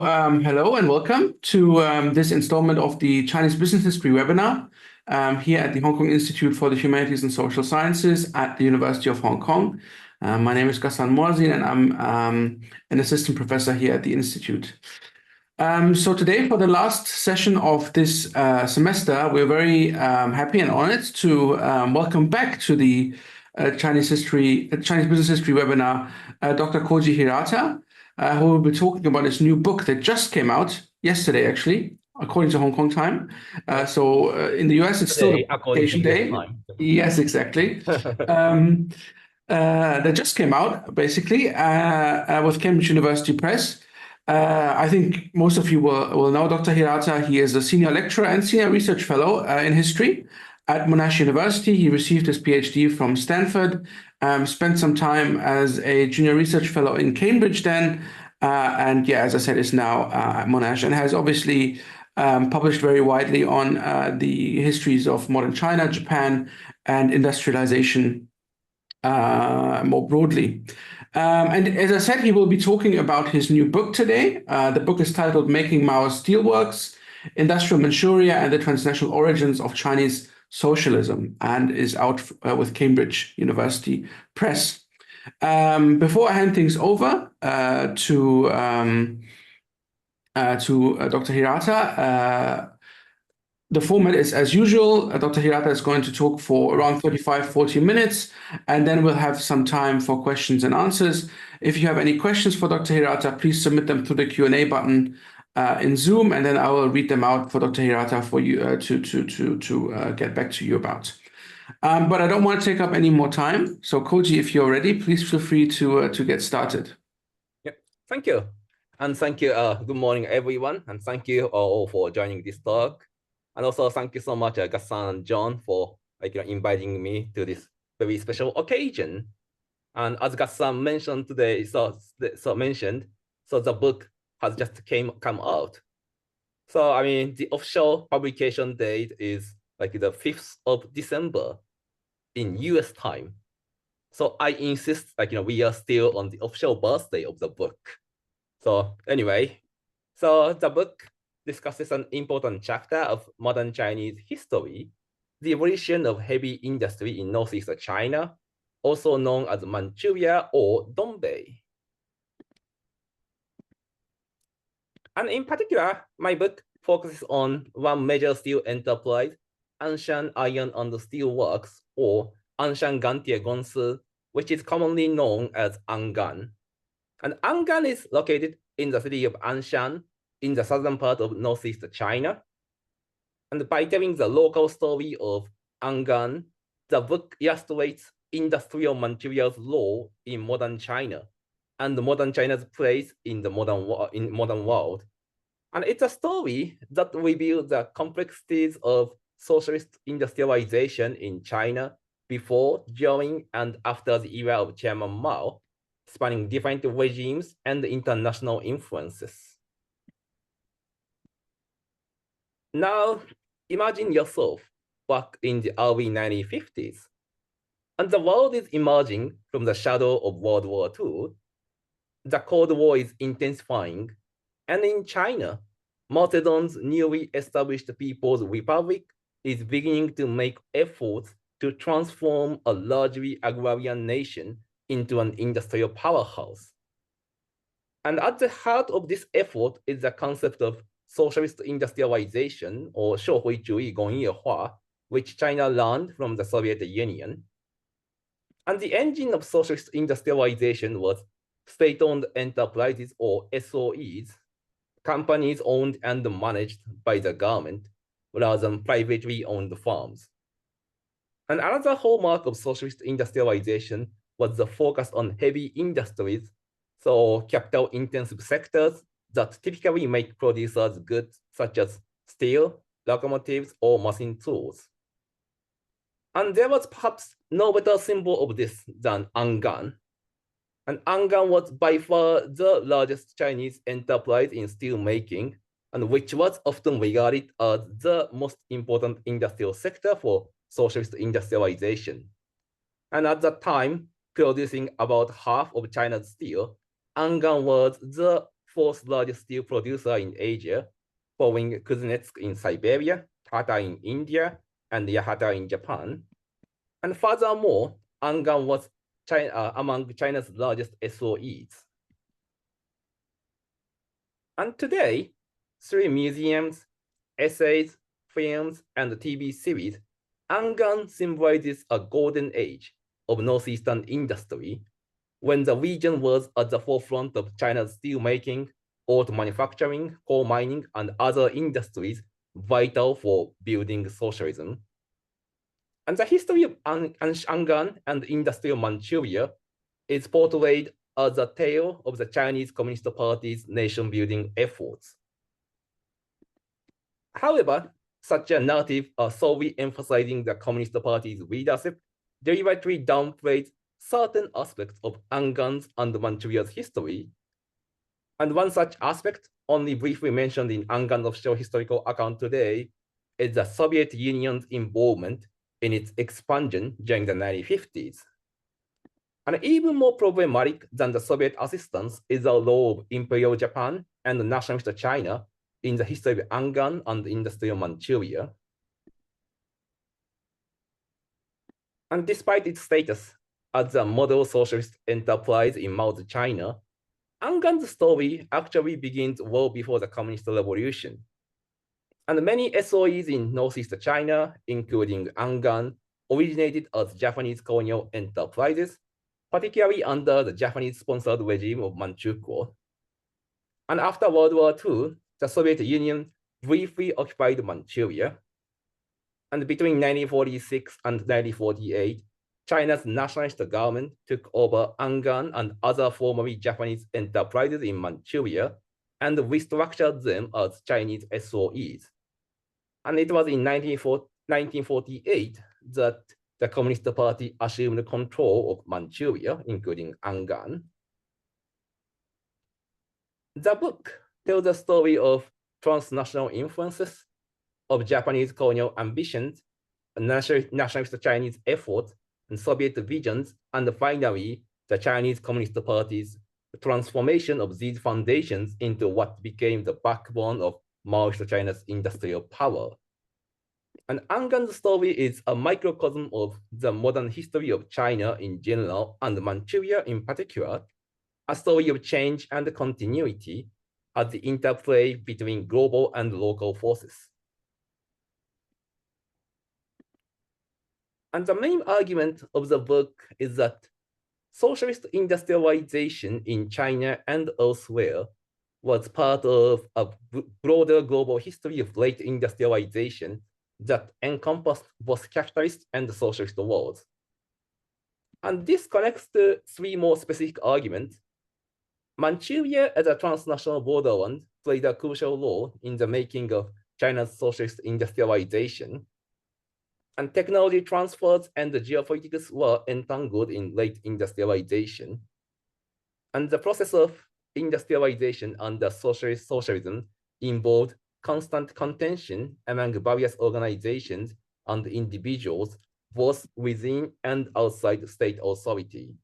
Hello and welcome to this installment of the Chinese Business History webinar here at the Hong Kong Institute for the Humanities and Social Sciences at the University of Hong Kong. My name is Ghassan Moazin and I'm an assistant professor here at the Institute. So today, for the last session of this semester, we're very happy and honored to welcome back to the Chinese Business History webinar, Dr. Koji Hirata, who will be talking about his new book that just came out yesterday, actually, according to Hong Kong time. So in the US, it's still publication day. Yes, exactly. That just came out, basically, with Cambridge University Press. I think most of you will know Dr. Hirata. He is a senior lecturer and senior research fellow in history at Monash University. He received his PhD from Stanford, spent some time as a junior research fellow in Cambridge then, and yeah, as I said, is now at Monash and has obviously published very widely on the histories of modern China, Japan, and industrialization more broadly. And as I said, he will be talking about his new book today. The book is titled Making Mao's Steelworks, Industrial Manchuria and the Transnational Origins of Chinese Socialism, and is out with Cambridge University Press. Before I hand things over to Dr. Hirata, the format is as usual. Dr. Hirata is going to talk for around 40 minutes, and then we'll have some time for questions and answers. If you have any questions for Dr. Hirata, please submit them through the Q&A button in Zoom, and then I will read them out for Dr. Hirata for you to get back to you about. But I don't want to take up any more time. So Koji, if you're ready, please feel free to get started. Yep, thank you. And thank you. Good morning, everyone. And thank you all for joining this talk. And also thank you so much, Ghassan and John, for inviting me to this very special occasion. And as Ghassan mentioned today, so the book has just come out. So I mean, the official publication date is like the 5th of December in US time. So I insist, we are still on the official birthday of the book. So anyway, so the book discusses an important chapter of modern Chinese history, the evolution of heavy industry in northeast China, also known as Manchuria or Dongbei. And in particular, my book focuses on one major steel enterprise, Anshan Iron and Steel Works, or Anshan Gantie Gongsi, which is commonly known as Angan. And Angan is located in the city of Anshan, in the southern part of northeast China. And by telling the local story of Angan, the book illustrates industrial Manchuria's role in modern China and modern China's place in the modern world. And it's a story that reveals the complexities of socialist industrialization in China before, during, and after the era of Chairman Mao, spanning different regimes and international influences. Now, imagine yourself back in the early 1950s, and the world is emerging from the shadow of World War II. The Cold War is intensifying, and in China, Mao Zedong's newly established People's Republic is beginning to make efforts to transform a largely agrarian nation into an industrial powerhouse. And at the heart of this effort is the concept of socialist industrialization, or 社会主义工业化, which China learned from the Soviet Union. And the engine of socialist industrialization was state-owned enterprises, or SOEs, companies owned and managed by the government, rather than privately owned firms. And another hallmark of socialist industrialization was the focus on heavy industries, so capital-intensive sectors that typically make producers goods such as steel, locomotives, or machine tools. And there was perhaps no better symbol of this than Angan. And Angan was by far the largest Chinese enterprise in steel making, and which was often regarded as the most important industrial sector for socialist industrialization. And at that time, producing about half of China's steel, Angan was the fourth largest steel producer in Asia, following Kuznetsk in Siberia, Tata in India, and Yahata in Japan. And furthermore, Angan was among China's largest SOEs. And today, through museums, essays, films, and TV series, Angan symbolizes a golden age of northeastern industry when the region was at the forefront of China's steelmaking, auto manufacturing, coal mining, and other industries vital for building socialism. And the history of Angan and industrial Manchuria is portrayed as a tale of the Chinese Communist Party's nation-building efforts. However, such a narrative solely emphasizing the Communist Party's leadership deliberately downplays certain aspects of Angan's and Manchuria's history. And one such aspect, only briefly mentioned in Angan's official historical account today, is the Soviet Union's involvement in its expansion during the 1950s. And even more problematic than the Soviet assistance is the role of Imperial Japan and nationalist China in the history of Angan and industrial Manchuria. And despite its status as a model socialist enterprise in Mao's China, Angan's story actually begins well before the Communist Revolution. And many SOEs in Northeast China, including Angan, originated as Japanese colonial enterprises, particularly under the Japanese-sponsored regime of Manchukuo. And after World War II, the Soviet Union briefly occupied Manchuria. And between 1946 and 1948, China's nationalist government took over Angan and other formerly Japanese enterprises in Manchuria and restructured them as Chinese SOEs. And it was in 1948 that the Communist Party assumed control of Manchuria, including Angan. The book tells the story of transnational influences, of Japanese colonial ambitions, nationalist Chinese efforts, and Soviet visions, and finally, the Chinese Communist Party's transformation of these foundations into what became the backbone of Maoist China's industrial power. And Angan's story is a microcosm of the modern history of China in general and Manchuria in particular, a story of change and continuity as the interplay between global and local forces. And the main argument of the book is that socialist industrialization in China and elsewhere was part of a broader global history of late industrialization that encompassed both capitalist and socialist worlds. And this connects to three more specific arguments. Manchuria as a transnational borderland played a crucial role in the making of China's socialist industrialization. And technology transfers and the geopolitics were entangled in late industrialization. And the process of industrialization under socialism involved constant contention among various organizations and individuals, both within and outside state authority.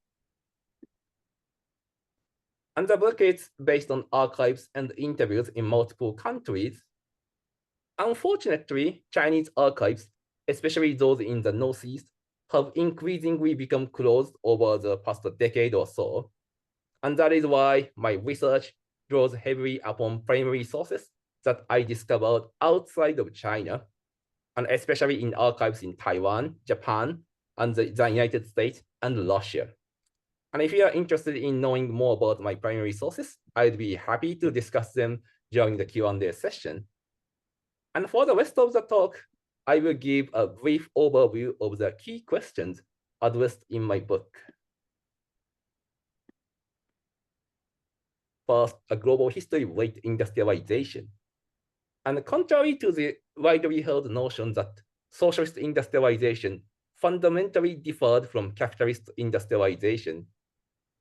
And the book is based on archives and interviews in multiple countries. Unfortunately, Chinese archives, especially those in the Northeast, have increasingly become closed over the past decade or so. And that is why my research draws heavily upon primary sources that I discovered outside of China, and especially in archives in Taiwan, Japan, and the United States and Russia. And if you are interested in knowing more about my primary sources, I'd be happy to discuss them during the Q&A session. And for the rest of the talk, I will give a brief overview of the key questions addressed in my book. First, a global history of late industrialization. And contrary to the widely held notion that socialist industrialization fundamentally differed from capitalist industrialization,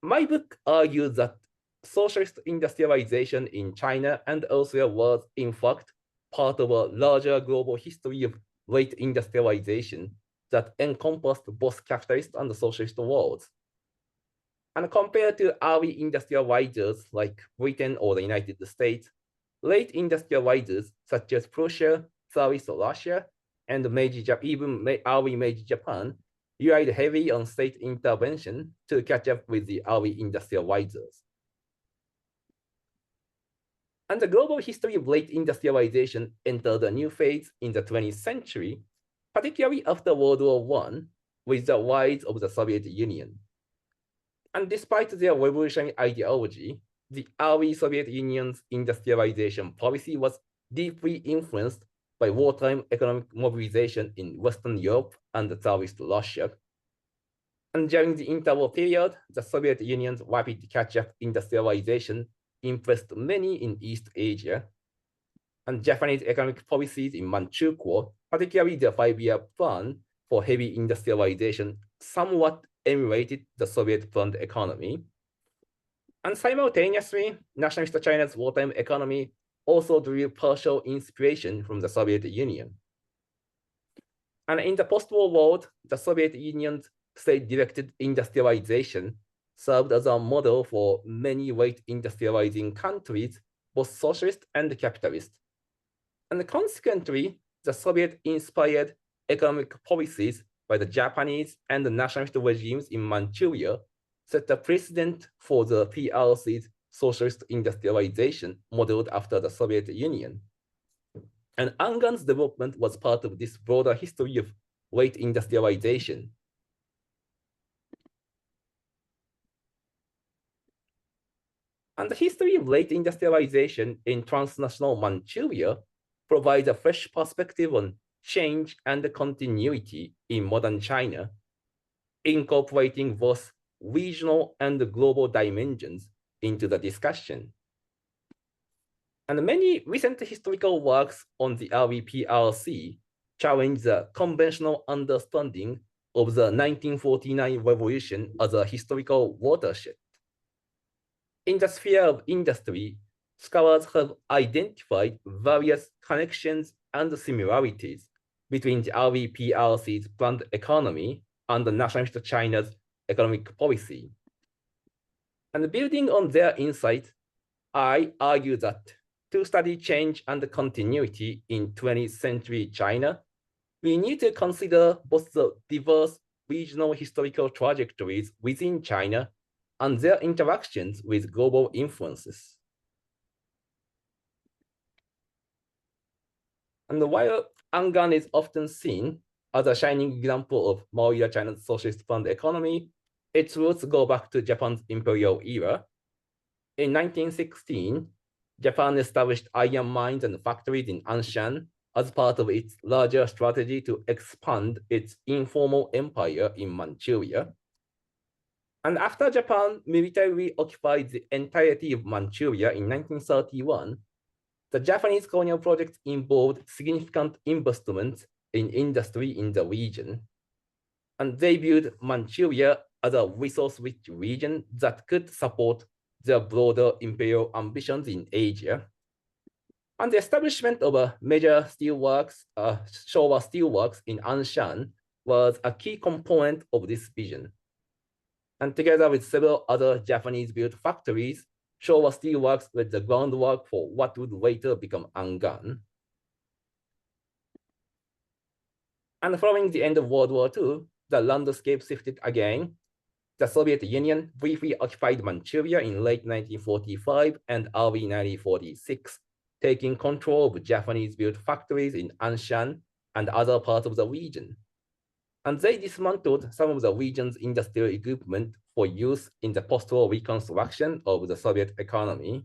my book argues that socialist industrialization in China and elsewhere was, in fact, part of a larger global history of late industrialization that encompassed both capitalist and socialist worlds. And compared to early industrializers like Britain or the United States, late industrializers such as Prussia, Tsarist Russia, and even early Meiji Japan relied heavily on state intervention to catch up with the early industrializers. And the global history of late industrialization entered a new phase in the 20th century, particularly after World War I, with the rise of the Soviet Union. And despite their revolutionary ideology, the early Soviet Union's industrialization policy was deeply influenced by wartime economic mobilization in Western Europe and Tsarist Russia. And during the interwar period, the Soviet Union's rapid catch-up industrialization impressed many in East Asia. And Japanese economic policies in Manchuria, particularly the 5-year plan for heavy industrialization, somewhat emulated the Soviet planned economy. And simultaneously, nationalist China's wartime economy also drew partial inspiration from the Soviet Union. And in the post-war world, the Soviet Union's state-directed industrialization served as a model for many late industrializing countries, both socialist and capitalist. And consequently, the Soviet-inspired economic policies by the Japanese and the nationalist regimes in Manchuria set a precedent for the PRC's socialist industrialization modeled after the Soviet Union. And Angan's development was part of this broader history of late industrialization. And the history of late industrialization in transnational Manchuria provides a fresh perspective on change and continuity in modern China, incorporating both regional and global dimensions into the discussion. And many recent historical works on the early PRC challenge the conventional understanding of the 1949 revolution as a historical watershed. In the sphere of industry, scholars have identified various connections and similarities between the early PRC's planned economy and the nationalist China's economic policy. And building on their insight, I argue that to study change and continuity in 20th century China, we need to consider both the diverse regional historical trajectories within China and their interactions with global influences. And while Angan is often seen as a shining example of Maoist China's socialist planned economy, its roots go back to Japan's imperial era. In 1916, Japan established iron mines and factories in Anshan as part of its larger strategy to expand its informal empire in Manchuria. And after Japan militarily occupied the entirety of Manchuria in 1931, the Japanese colonial project involved significant investments in industry in the region. And they viewed Manchuria as a resource-rich region that could support their broader imperial ambitions in Asia. And the establishment of a major steelworks, Showa Steelworks in Anshan was a key component of this vision. And together with several other Japanese-built factories, Showa Steelworks laid the groundwork for what would later become Angan. And following the end of World War II, the landscape shifted again. The Soviet Union briefly occupied Manchuria in late 1945 and early 1946, taking control of Japanese-built factories in Anshan and other parts of the region. And they dismantled some of the region's industrial equipment for use in the post-war reconstruction of the Soviet economy.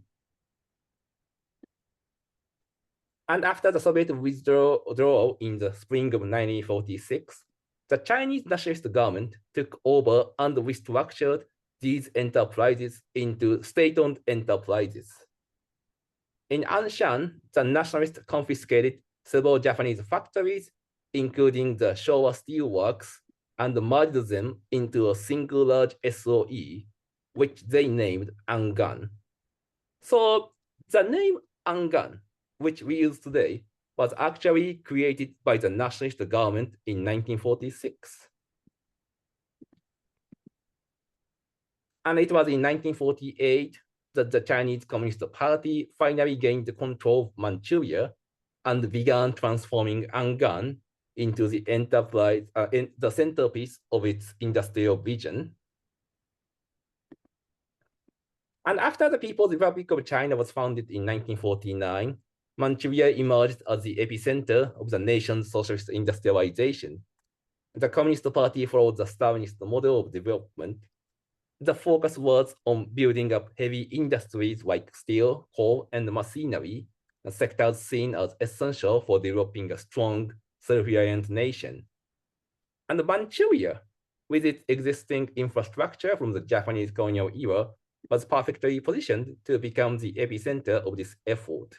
And after the Soviet withdrawal in the spring of 1946, the Chinese nationalist government took over and restructured these enterprises into state-owned enterprises. In Anshan, the nationalists confiscated several Japanese factories, including the Showa Steelworks, and merged them into a single large SOE, which they named Angan. So the name Angan, which we use today, was actually created by the nationalist government in 1946. And it was in 1948 that the Chinese Communist Party finally gained control of Manchuria and began transforming Angan into the enterprise, the centerpiece of its industrial vision. And after the People's Republic of China was founded in 1949, Manchuria emerged as the epicenter of the nation's socialist industrialization. The Communist Party followed the Stalinist model of development. The focus was on building up heavy industries like steel, coal, and machinery, sectors seen as essential for developing a strong, self-reliant nation. And Manchuria, with its existing infrastructure from the Japanese colonial era, was perfectly positioned to become the epicenter of this effort.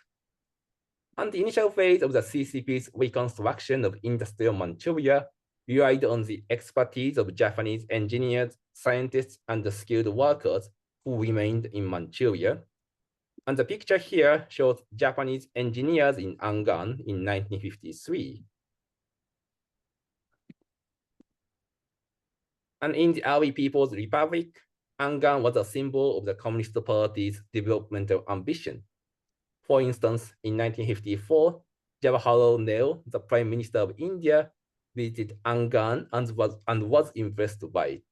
And the initial phase of the CCP's reconstruction of industrial Manchuria relied on the expertise of Japanese engineers, scientists, and the skilled workers who remained in Manchuria. And the picture here shows Japanese engineers in Angan in 1953. And in the early People's Republic, Angan was a symbol of the Communist Party's developmental ambition. For instance, in 1954, Jawaharlal Nehru, the Prime Minister of India, visited Angan and was impressed by it.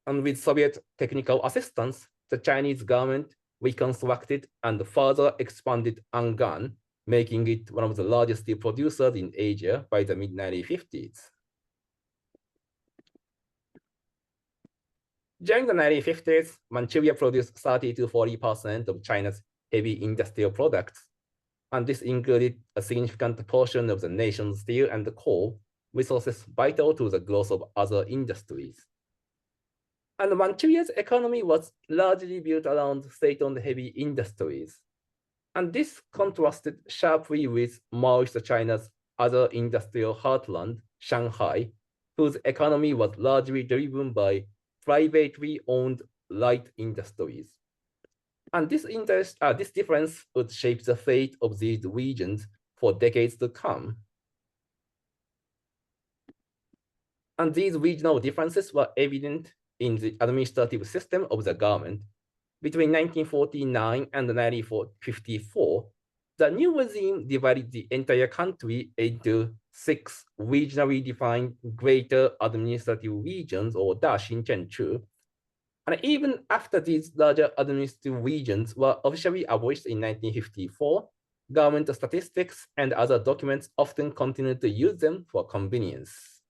And with Soviet technical assistance, the Chinese government reconstructed and further expanded Angan, making it one of the largest steel producers in Asia by the mid-1950s. During the 1950s, Manchuria produced 30 to 40% of China's heavy industrial products, and this included a significant portion of the nation's steel and coal, resources vital to the growth of other industries. And Manchuria's economy was largely built around state-owned heavy industries. And this contrasted sharply with Maoist China's other industrial heartland, Shanghai, whose economy was largely driven by privately owned light industries. And this difference would shape the fate of these regions for decades to come. And these regional differences were evident in the administrative system of the government. Between 1949 and 1954, the new regime divided the entire country into 6 regionally defined greater administrative regions, or Daxingzhenchu. And even after these larger administrative regions were officially abolished in 1954, government statistics and other documents often continued to use them for convenience.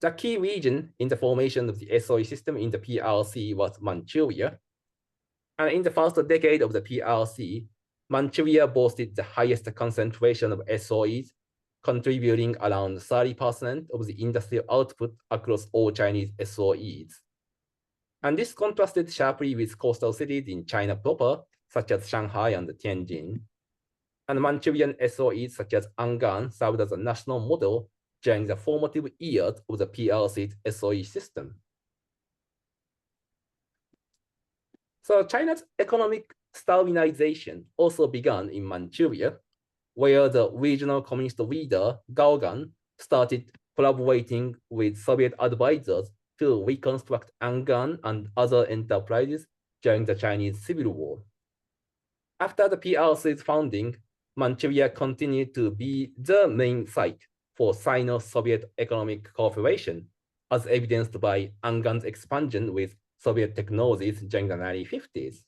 The key region in the formation of the SOE system in the PRC was Manchuria. And in the first decade of the PRC, Manchuria boasted the highest concentration of SOEs, contributing around 30% of the industrial output across all Chinese SOEs. And this contrasted sharply with coastal cities in China proper, such as Shanghai and Tianjin. And Manchurian SOEs such as Angan served as a national model during the formative years of the PRC's SOE system. So China's economic Stalinization also began in Manchuria, where the regional communist leader Gao Gan started collaborating with Soviet advisors to reconstruct Angan and other enterprises during the Chinese Civil War. After the PRC's founding, Manchuria continued to be the main site for Sino-Soviet economic cooperation, as evidenced by Angan's expansion with Soviet technologies during the 1950s.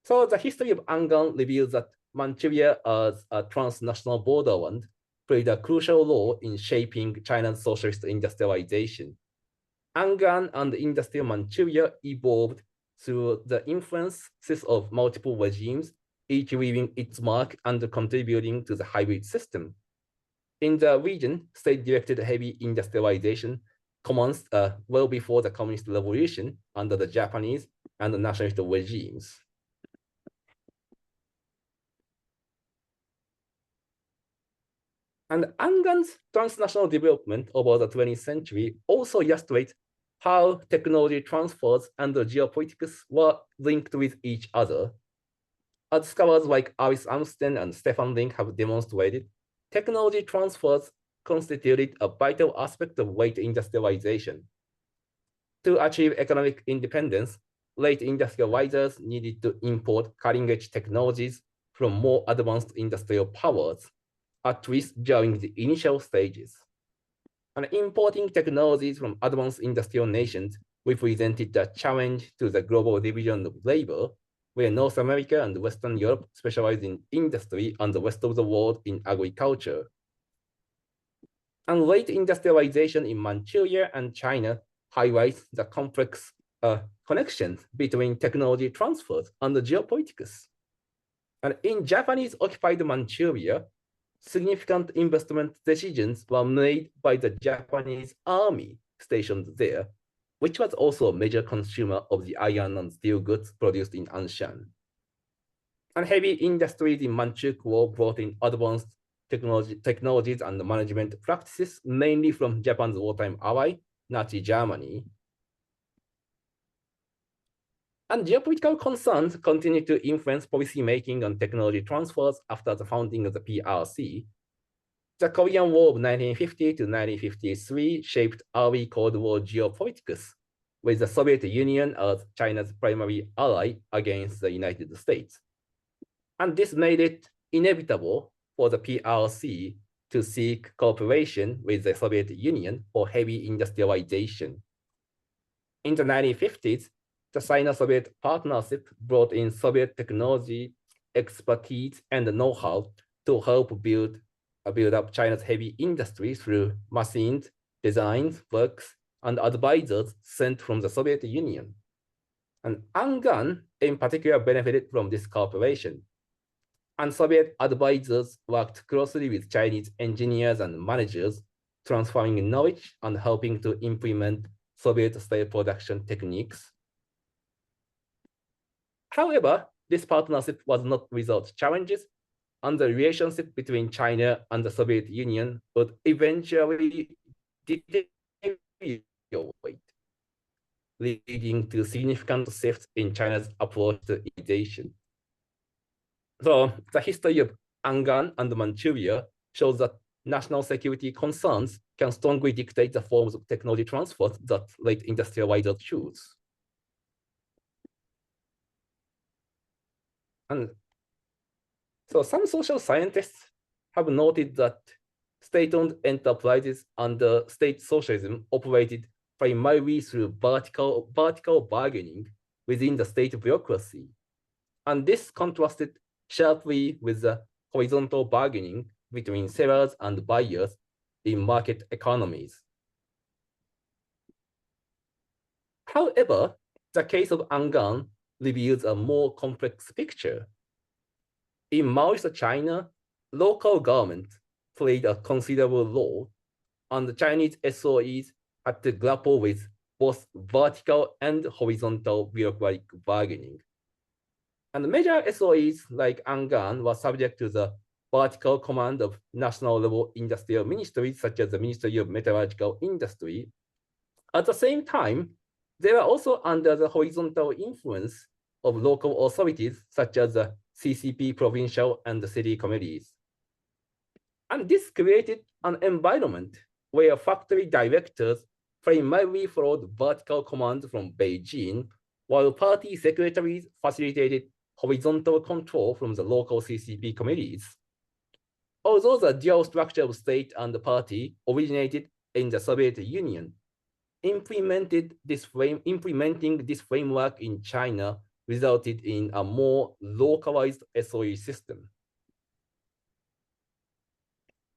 So the history of Angan reveals that Manchuria as a transnational borderland played a crucial role in shaping China's socialist industrialization. Angan and industrial Manchuria evolved through the influences of multiple regimes, each leaving its mark and contributing to the hybrid system. In the region, state-directed heavy industrialization commenced well before the Communist Revolution under the Japanese and the nationalist regimes. And Angan's transnational development over the 20th century also illustrates how technology transfers and geopolitics were linked with each other. As scholars like Alice Armstrong and Stefan Link have demonstrated, technology transfers constituted a vital aspect of late industrialization. To achieve economic independence, late industrializers needed to import cutting-edge technologies from more advanced industrial powers, at least during the initial stages. And importing technologies from advanced industrial nations represented a challenge to the global division of labor, where North America and Western Europe specialized in industry and the rest of the world in agriculture. And late industrialization in Manchuria and China highlights the complex connections between technology transfers and the geopolitics. And in Japanese occupied Manchuria, significant investment decisions were made by the Japanese army stationed there, which was also a major consumer of the iron and steel goods produced in Anshan. And heavy industries in Manchukuo brought in advanced technologies and management practices, mainly from Japan's wartime ally, Nazi Germany. And geopolitical concerns continued to influence policymaking and technology transfers after the founding of the PRC. The Korean War of 1950 to 1953 shaped early Cold War geopolitics, with the Soviet Union as China's primary ally against the United States. And this made it inevitable for the PRC to seek cooperation with the Soviet Union for heavy industrialization. In the 1950s, the Sino-Soviet partnership brought in Soviet technology, expertise, and know-how to help build up China's heavy industry through machines, designs, works, and advisors sent from the Soviet Union. And Angan, in particular, benefited from this cooperation. And Soviet advisors worked closely with Chinese engineers and managers, transferring knowledge and helping to implement Soviet-style production techniques. However, this partnership was not without challenges, and the relationship between China and the Soviet Union would eventually deteriorate, leading to significant shifts in China's approach to innovation. So the history of Angan and Manchuria shows that national security concerns can strongly dictate the forms of technology transfers that late industrializers choose. And so some social scientists have noted that state-owned enterprises under state socialism operated primarily through vertical bargaining within the state bureaucracy. And this contrasted sharply with the horizontal bargaining between sellers and buyers in market economies. However, the case of Angan reveals a more complex picture. In Maoist China, local government played a considerable role, and the Chinese SOEs had to grapple with both vertical and horizontal bureaucratic bargaining. And major SOEs like Angan were subject to the vertical command of national-level industrial ministries, such as the Ministry of Metallurgical Industry. At the same time, they were also under the horizontal influence of local authorities, such as the CCP provincial and the city committees. And this created an environment where factory directors primarily followed vertical commands from Beijing, while party secretaries facilitated horizontal control from the local CCP committees. Although the dual structure of state and the party originated in the Soviet Union, implementing this framework in China resulted in a more localized SOE system.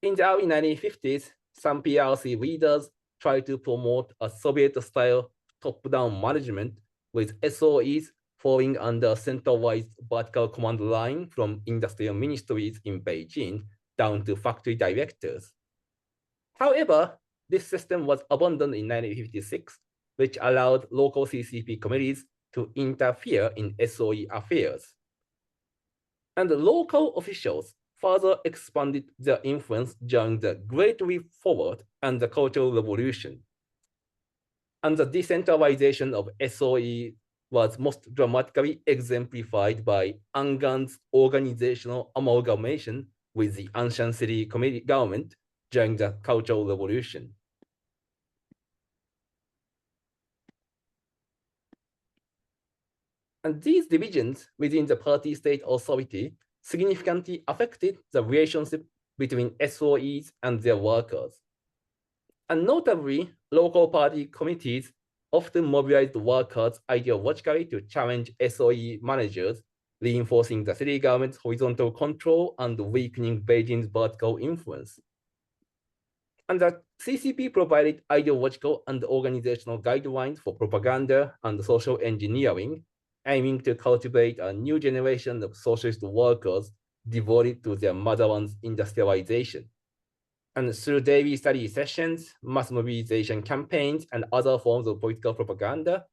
In the early 1950s, some PRC leaders tried to promote a Soviet-style top-down management with SOEs falling under centralized vertical command line from industrial ministries in Beijing down to factory directors. However, this system was abandoned in 1956, which allowed local CCP committees to interfere in SOE affairs. And the local officials further expanded their influence during the Great Leap Forward and the Cultural Revolution. And the decentralization of SOE was most dramatically exemplified by Angan's organizational amalgamation with the Anshan City Committee government during the Cultural Revolution. And these divisions within the party-state authority significantly affected the relationship between SOEs and their workers. And notably, local party committees often mobilized workers ideologically to challenge SOE managers, reinforcing the city government's horizontal control and weakening Beijing's vertical influence. And the CCP provided ideological and organizational guidelines for propaganda and social engineering, aiming to cultivate a new generation of socialist workers devoted to their motherland's industrialization. And through daily study sessions, mass mobilization campaigns, and other forms of political propaganda,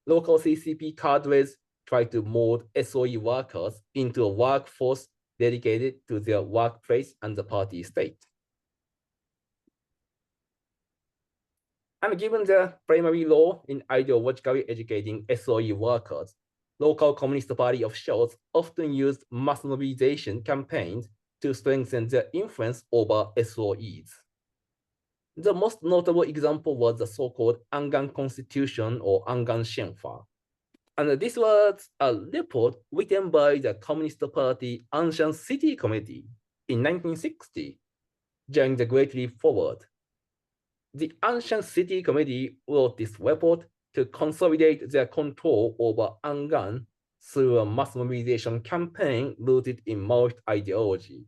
local CCP cadres tried to mold SOE workers into a workforce dedicated to their workplace and the party state. And given the primary role in ideologically educating SOE workers, local Communist Party officials often used mass mobilization campaigns to strengthen their influence over SOEs. The most notable example was the so-called Angan Constitution or Angan Shenhua. And this was a report written by the Communist Party Anshan City Committee in 1960 during the Great Leap Forward. The Anshan City Committee wrote this report to consolidate their control over Angan through a mass mobilization campaign rooted in Maoist ideology.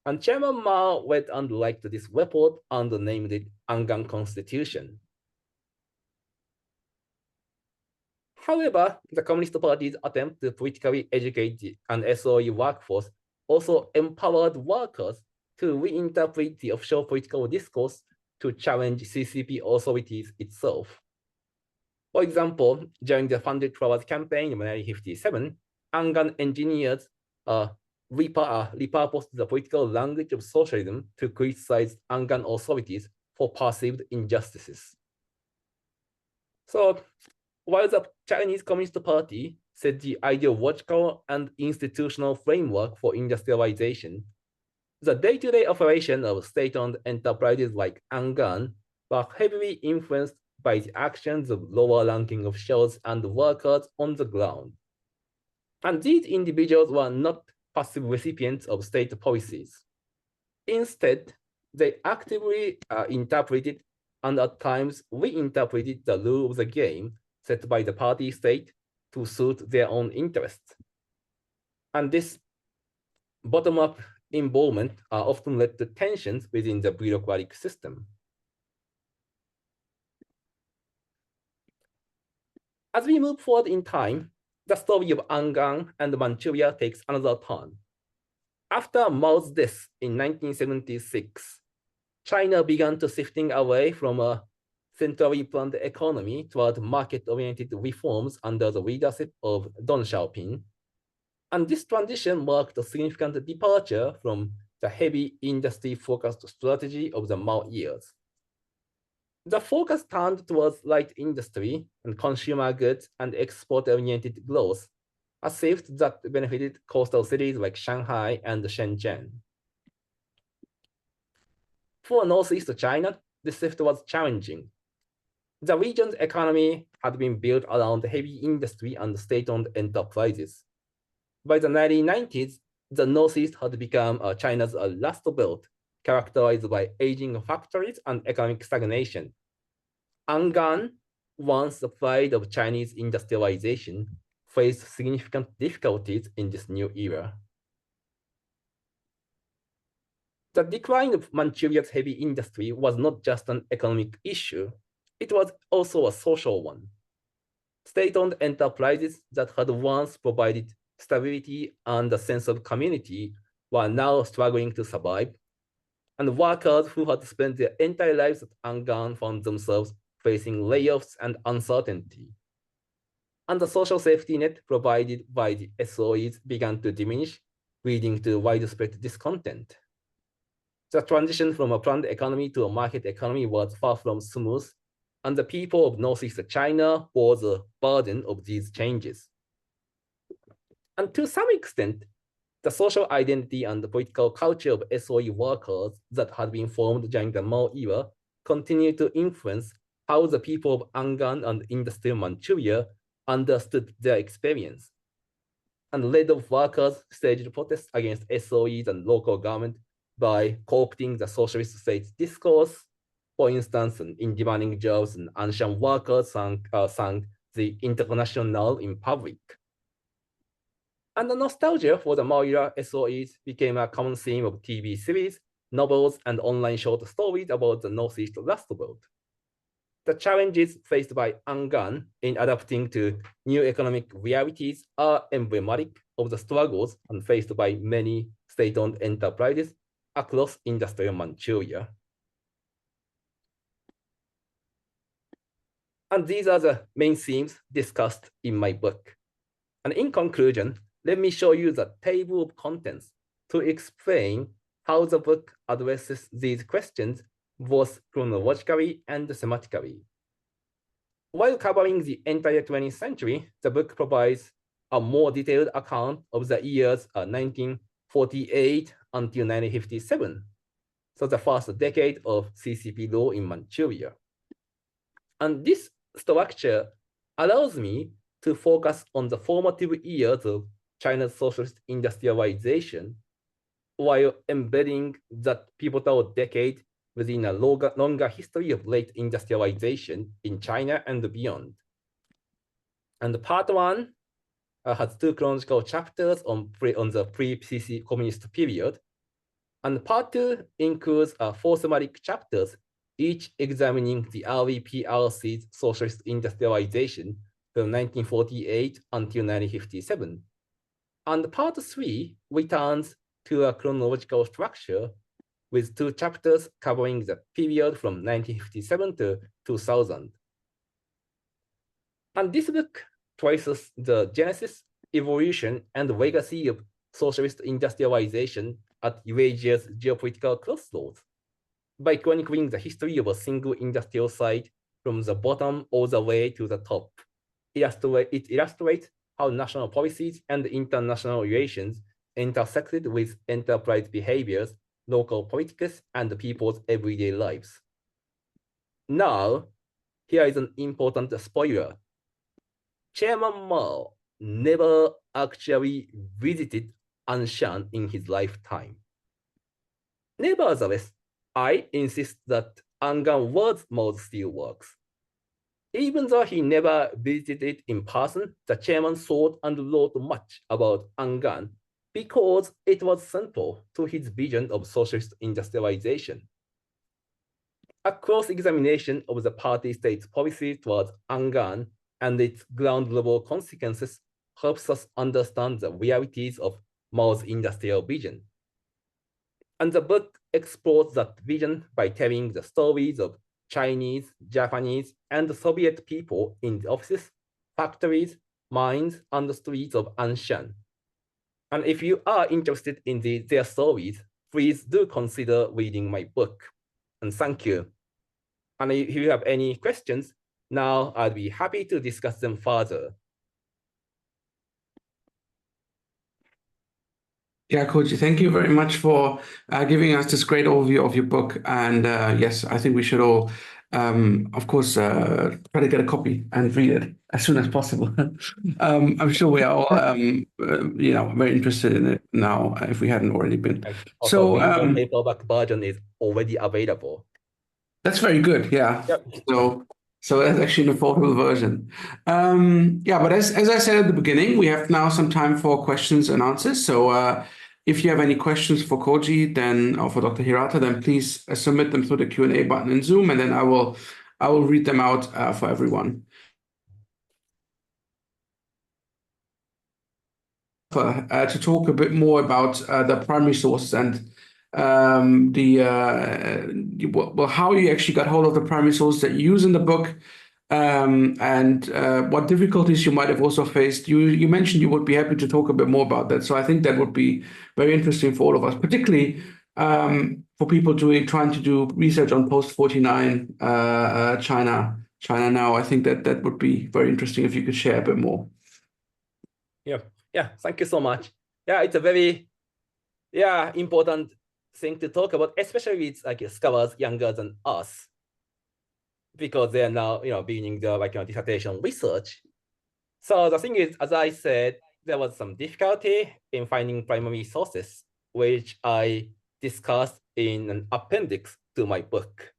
And Chairman Mao read and liked this report and named it Angan Constitution. However, the Communist Party's attempt to politically educate an SOE workforce also empowered workers to reinterpret the official political discourse to challenge CCP authorities itself. For example, during the Funded Flowers campaign in 1957, Angan engineers repurposed the political language of socialism to criticize Angan authorities for perceived injustices. So, while the Chinese Communist Party set the ideological and institutional framework for industrialization, the day-to-day operation of state-owned enterprises like Angan were heavily influenced by the actions of lower-ranking officials and workers on the ground. And these individuals were not passive recipients of state policies. Instead, they actively interpreted and at times reinterpreted the rule of the game set by the party state to suit their own interests. And this bottom-up involvement often led to tensions within the bureaucratic system. As we move forward in time, the story of Angan and Manchuria takes another turn. After Mao's death in 1976, China began to shifting away from a centrally planned economy toward market-oriented reforms under the leadership of Deng Xiaoping. And this transition marked a significant departure from the heavy industry-focused strategy of the Mao years. The focus turned towards light industry and consumer goods and export-oriented growth, a shift that benefited coastal cities like Shanghai and Shenzhen. For Northeast China, this shift was challenging. The region's economy had been built around heavy industry and state-owned enterprises. By the 1990s, the Northeast had become China's Rust Belt, characterized by aging factories and economic stagnation. Angan, once the pride of Chinese industrialization, faced significant difficulties in this new era. The decline of Manchuria's heavy industry was not just an economic issue, it was also a social one. State-owned enterprises that had once provided stability and a sense of community were now struggling to survive, and workers who had spent their entire lives at Angan found themselves facing layoffs and uncertainty. And the social safety net provided by the SOEs began to diminish, leading to widespread discontent. The transition from a planned economy to a market economy was far from smooth, and the people of Northeast China bore the burden of these changes. And to some extent, the social identity and the political culture of SOE workers that had been formed during the Mao era continue to influence how the people of Angan and industrial Manchuria understood their experience. And led of workers staged protests against SOEs and local government by co-opting the socialist state's discourse. For instance, in demanding jobs, and Anshan workers sang the International in public. And the nostalgia for the Mao era SOEs became a common theme of TV series, novels, and online short stories about the Northeast Rust Belt. The challenges faced by Angan in adapting to new economic realities are emblematic of the struggles faced by many state-owned enterprises across industrial Manchuria. And these are the main themes discussed in my book. And in conclusion, let me show you the table of contents to explain how the book addresses these questions both chronologically and thematically. While covering the entire 20th century, the book provides a more detailed account of the years 1948 until 1957, so the first decade of CCP law in Manchuria. And this structure allows me to focus on the formative years of China's socialist industrialization while embedding that pivotal decade within a longer history of late industrialization in China and beyond. And part one has two chronological chapters on the pre-CC communist period. And part two includes four thematic chapters, each examining the early PRC's socialist industrialization from 1948 until 1957. And part three returns to a chronological structure with two chapters covering the period from 1957 to 2000. And this book traces the genesis, evolution, and legacy of socialist industrialization at Eurasia's geopolitical crossroads by chronicling the history of a single industrial site from the bottom all the way to the top. It illustrates how national policies and international relations intersected with enterprise behaviors, local politics, and people's everyday lives. Now, here is an important spoiler. Chairman Mao never actually visited Anshan in his lifetime. Nevertheless, I insist that Angan was Mao's Steelworks. Even though he never visited it in person, the chairman thought and wrote much about Angan because it was central to his vision of socialist industrialization. A close examination of the party state's policy towards Angan and its ground-level consequences helps us understand the realities of Mao's industrial vision. And the book explores that vision by telling the stories of Chinese, Japanese, and Soviet people in the offices, factories, mines, and the streets of Anshan. And if you are interested in their stories, please do consider reading my book. And thank you. And if you have any questions, now I'd be happy to discuss them further. Yeah, Koji, thank you very much for giving us this great overview of your book. And yes, I think we should all, of course, try to get a copy and read it as soon as possible. I'm sure we are all, very interested in it now, if we hadn't already been. Also, the paperback version is already available. That's very good. Yeah. Yep. So that's actually an affordable version. Yeah, but as I said at the beginning, we have now some time for questions and answers. So if you have any questions for Koji, then or for Dr. Hirata, then please submit them through the Q&A button in Zoom, and then I will read them out for everyone. To talk a bit more about the primary sources and how you actually got hold of the primary sources that you use in the book, and what difficulties you might have also faced. You mentioned you would be happy to talk a bit more about that. So I think that would be very interesting for all of us, particularly for people trying to do research on post-49 China now. I think that would be very interesting if you could share a bit more. Yeah, thank you so much. Yeah, it's a very yeah, important thing to talk about, especially with like scholars younger than us, because they're now beginning their dissertation research. So the thing is, as I said, there was some difficulty in finding primary sources, which I discussed in an appendix to my book.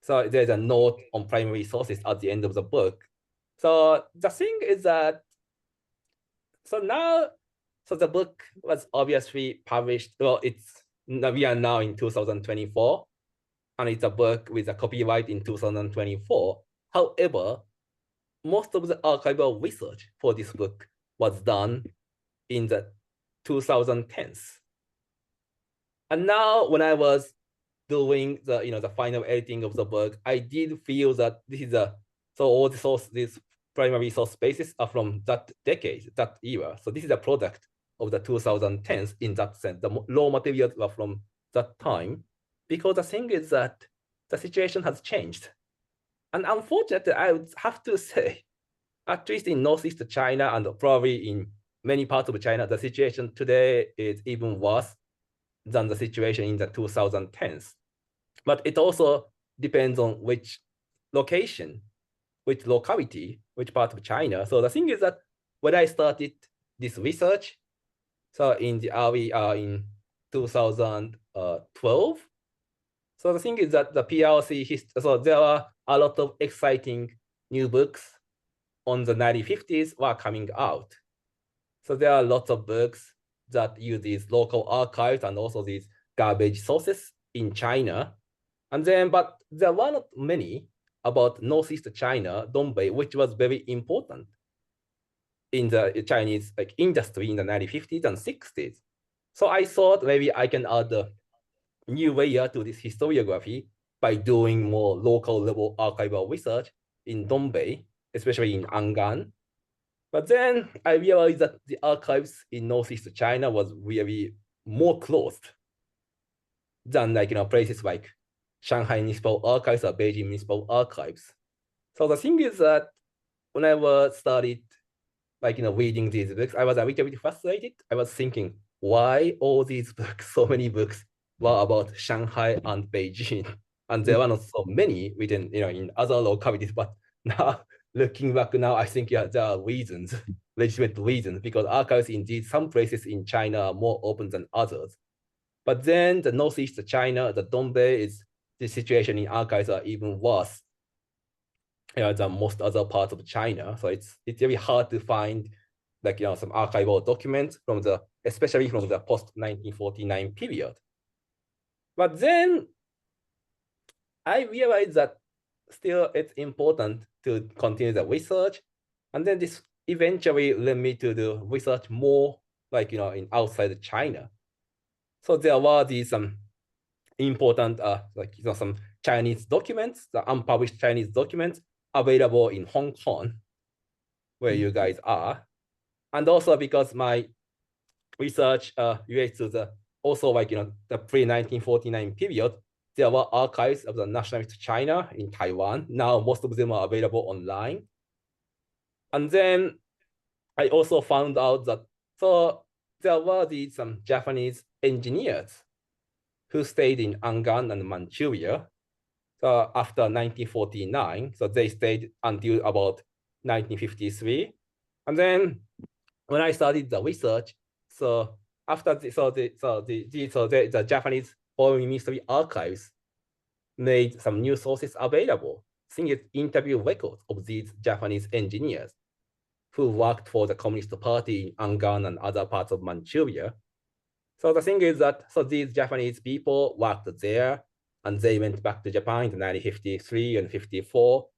So there's a note on primary sources at the end of the book. So the thing is that, so the book was obviously published. Well, we are now in 2024, and it's a book with a copyright in 2024. However, most of the archival research for this book was done in the 2010s. And now when I was doing the final editing of the book, I did feel that this is so all these primary source bases are from that decade, that era. So this is a product of the 2010s in that sense. The raw materials were from that time, because the thing is that the situation has changed. And unfortunately, I would have to say, at least in Northeast China and probably in many parts of China, the situation today is even worse than the situation in the 2010s. But it also depends on which location, which locality, which part of China. So the thing is that when I started this research, so in the early in 2012, so the thing is that the PRC history, so there are a lot of exciting new books on the 1950s were coming out. So there are lots of books that use these local archives and also these garbage sources in China. And then, but there were not many about Northeast China, Dongbei, which was very important in the Chinese industry in the 1950s and 60s. So I thought maybe I can add a new layer to this historiography by doing more local level archival research in Dongbei, especially in Angan. But then I realized that the archives in Northeast China was really more closed than places like Shanghai Municipal Archives or Beijing Municipal Archives. So the thing is that when I was started reading these books, I was a little bit frustrated. I was thinking, why all these books, so many books were about Shanghai and Beijing, and there were not so many written in other localities. But now looking back now, I think there are reasons, legitimate reasons, because archives indeed some places in China are more open than others. But then the Northeast China, the Dongbei, the situation in archives are even worse than most other parts of China. So it's very hard to find some archival documents especially from the post 1949 period. But then I realized that still it's important to continue the research. And then this eventually led me to do research more in outside China. So there were these important some Chinese documents, the unpublished Chinese documents available in Hong Kong, where you guys are. And also because my research relates to the pre-1949 period, there were archives of the nationalist China in Taiwan. Now most of them are available online. And then I also found out that there were some Japanese engineers who stayed in Angan and Manchuria after 1949. So they stayed until about 1953. And then when I started the research, so after the Japanese Foreign Ministry archives made some new sources available. Thing is, interview records of these Japanese engineers who worked for the Communist Party in Angan and other parts of Manchuria. So the thing is that these Japanese people worked there, and they went back to Japan in 1953 and 54.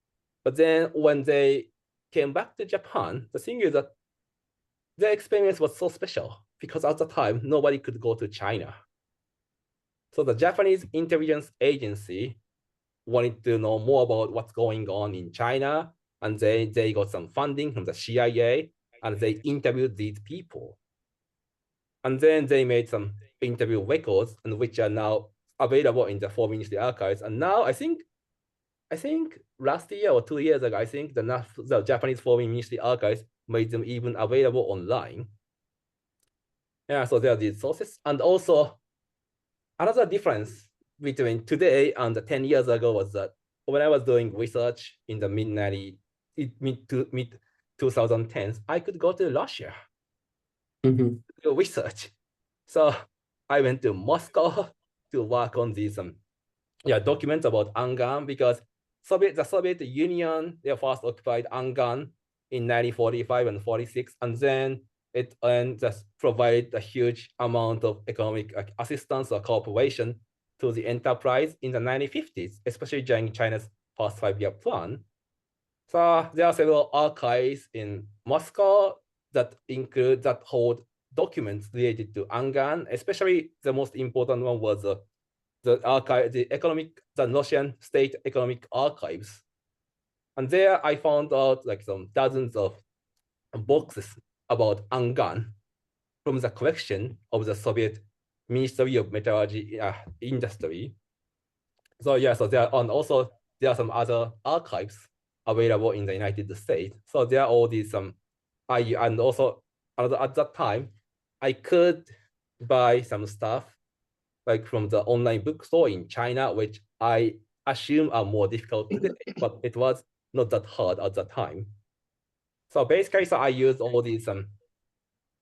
But then when they came back to Japan, the thing is that their experience was so special because at the time, nobody could go to China. So the Japanese intelligence agency wanted to know more about what's going on in China, and they got some funding from the CIA, and they interviewed these people. And then they made some interview records, and which are now available in the Foreign Ministry archives. And now I think last year or 2 years ago, I think the Japanese Foreign Ministry archives made them even available online. Yeah, so there are these sources. And also another difference between today and 10 years ago was that when I was doing research in the mid 2010s, I could go to Russia Mm-hmm. to do research. So I went to Moscow to work on these documents about Angan, because the Soviet Union, they first occupied Angan in 1945 and 46, and then it just provided a huge amount of economic assistance or cooperation to the enterprise in the 1950s, especially during China's first five-year plan. So there are several archives in Moscow that hold documents related to Angan. Especially the most important one was the Russian state economic archives. And there I found out like some dozens of boxes about Angan from the collection of the Soviet Ministry of Metallurgy Industry. So yeah, so there are some other archives available in the United States. So there are all these and also at that time I could buy some stuff like from the online bookstore in China, which I assume are more difficult today, but it was not that hard at that time. So basically, I used all these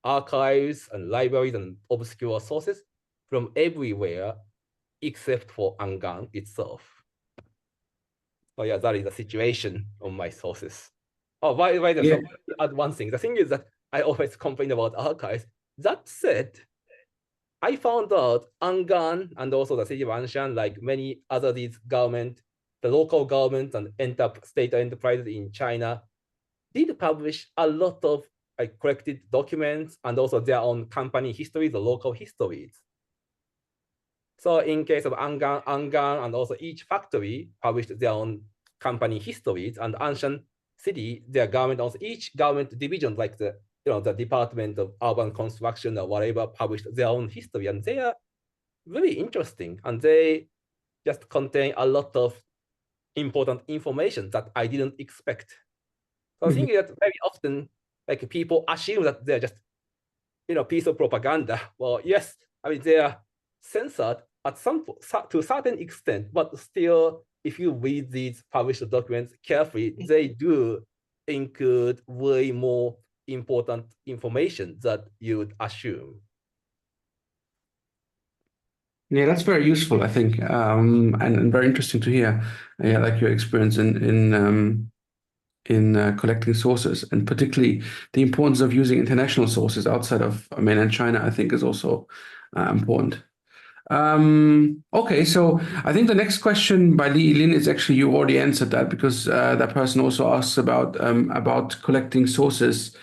archives and libraries and obscure sources from everywhere except for Angan itself. So yeah, that is the situation on my sources. Oh, by the way, add one thing. The thing is that I always complain about archives. That said, I found out Angan and also the city of Anshan, like many other the local governments and state enterprises in China, did publish a lot of collected documents and also their own company histories, the local histories. So in case of Angan and also each factory published their own company histories, and Anshan city, their government, also each government division, like the Department of Urban Construction or whatever, published their own history, and they are very interesting, and they just contain a lot of important information that I didn't expect. So I think that very often, like people assume that they're just, piece of propaganda. Well, yes, I mean they are censored to a certain extent, but still, if you read these published documents carefully, they do include way more important information that you would assume. Yeah, that's very useful, I think, and very interesting to hear. Yeah, like your experience in collecting sources, and particularly the importance of using international sources outside of mainland China, I think, is also important. Okay, so I think the next question by Li Lin is actually you already answered that, because that person also asks about collecting sources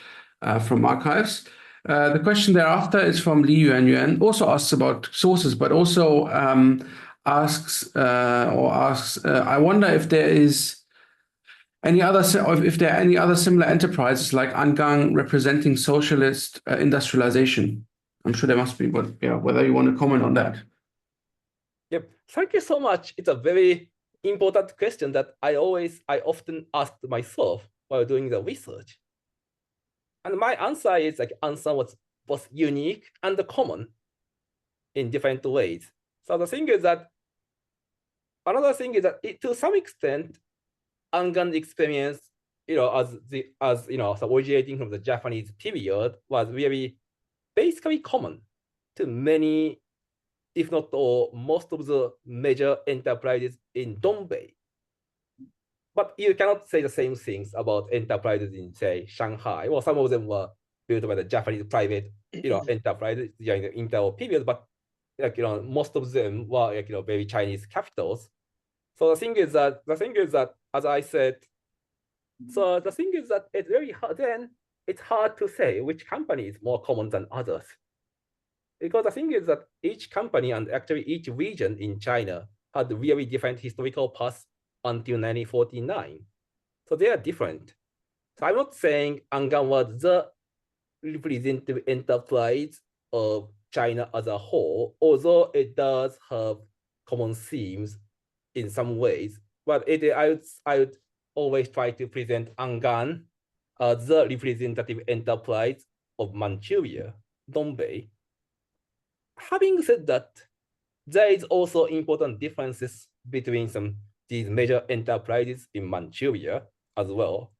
from archives. The question thereafter is from Li Yuan, also asks about sources, but also asks, I wonder if there is if there are any other similar enterprises like Angang representing socialist industrialization. I'm sure there must be, but yeah, whether you want to comment on that. Yep. Thank you so much. It's a very important question that I often asked myself while doing the research. And my answer is answer was both unique and common in different ways. So another thing is that to some extent, Angan experience, so originating from the Japanese period, was really basically common to many, if not all, most of the major enterprises in Dongbei. But you cannot say the same things about enterprises in, say, Shanghai. Well, some of them were built by the Japanese private, enterprises during the interwar period, but most of them were very Chinese capitals. So the thing is that, as I said, so the thing is that it's very hard. Then it's hard to say which company is more common than others, because the thing is that each company and actually each region in China had really different historical paths until 1949. So they are different. So I'm not saying Angan was the representative enterprise of China as a whole, although it does have common themes in some ways. But I would always try to present Angan as the representative enterprise of Manchuria, Dongbei. having said that, there is also important differences between these major enterprises in Manchuria as well.